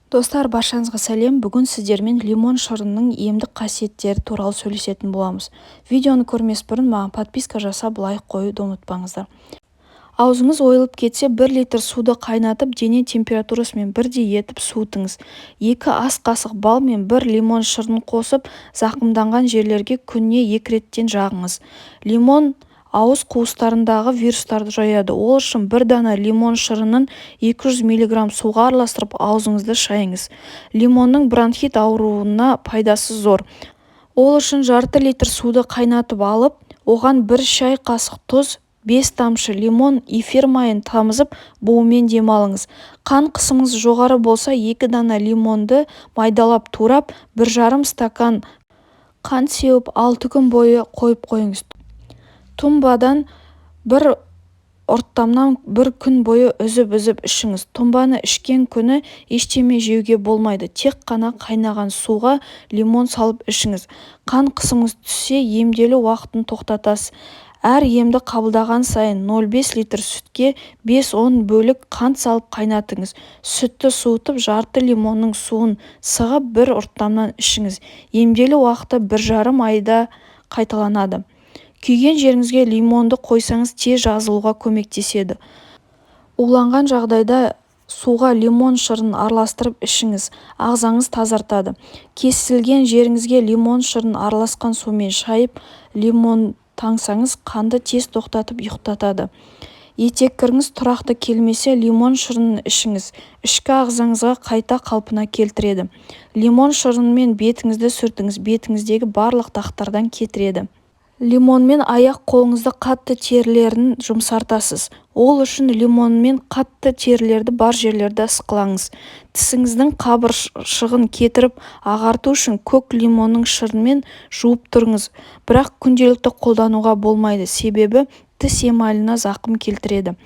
Достар, баршаңызға сәлем. Бүгін сіздермен лимон шырынының емдік қасиеттері туралы сөйлесетін боламыз. Видеоны көрмес бұрын маған подписка жасап лайк қоюды ұмытпаңыздар. Аузыңыз ойылып кетсе 1 литр суды қайнатып, дене температурасымен бірдей етіп суытыңыз. 2 ас қасық бал мен 1 лимон шырынын қосып, зақымданған жерлерге күніне 2 реттен жағыңыз. Лимон ауыз қуыстарындағы вирустарды жояды. Ол үшін 1 дана лимон шырынын 200 мг суға араластырып аузыңызды шайыңыз. Лимонның бронхит ауруына пайдасы зор. Ол үшін жарты литр суды қайнатып алып, оған 1 шай қасық тұз, 5 тамшы лимон эфир майын тамызып, буымен демалыңыз. Қан қысымыңыз жоғары болса, 2 дана лимонды майдалап турап, 1,5 стакан қан сеуіп 6 күн бойы қойып қойыңыз. Тұнбадан 1 ұрттамнан 1 күн бойы үзіп ішіңіз. Тұнбаны ішкен күні ештеме жеуге болмайды. Тек қана қайнаған суға лимон салып ішіңіз. Қан қысымыңыз түссе, емделу уақытын тоқтатасыз. Әр емді қабылдаған сайын 0,5 литр сүтке 5-10 бөлік қант салып қайнатыңыз. Сүтті суытып, жарты лимонның суын сығып 1 ұрттамнан ішіңіз. Емделу уақыты 1,5 айда қайталанады. Күйген жеріңізге лимонды қойсаңыз тез жазылуға көмектеседі. Уланған жағдайда суға лимон шырынын араластырып ішіңіз. Ағзаңыз тазартады. Кесілген жеріңізге лимон шырынын араласқан сумен шайып, лимон таңсаңыз қанды тез тоқтатып ұйықтатады. Етеккіріңіз тұрақты келмесе, лимон шырынын ішіңіз. Ішкі ағзаңызға қайта қалпына келтіреді. Лимон шырынымен бетіңізді сүртіңіз, бетіңіздегі барлық дақтардан кетіреді. Лимонмен аяқ-қолыңызды қатты терілерін жұмсартасыз. Ол үшін лимонмен қатты терілерді бар жерлерді ысқылаңыз. Тісіңіздің қабыршығын кетіріп ағарту үшін көк лимонның шырынымен жуып тұрыңыз. Бірақ күнделікті қолдануға болмайды, себебі тіс эмаліне зақым келтіреді.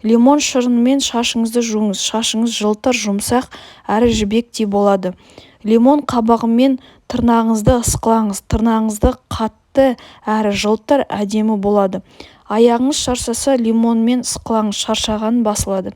Лимон шырынымен шашыңызды жуыңыз. Шашыңыз жылтыр, жұмсақ әрі жібектей болады. Лимон қабығымен тырнағыңызды ысқылаңыз. Тырнағыңызды қатты әрі жылтыр, әдемі болады. Аяғыңыз шаршаса, лимонмен ысқылаңыз, шаршаған басылады.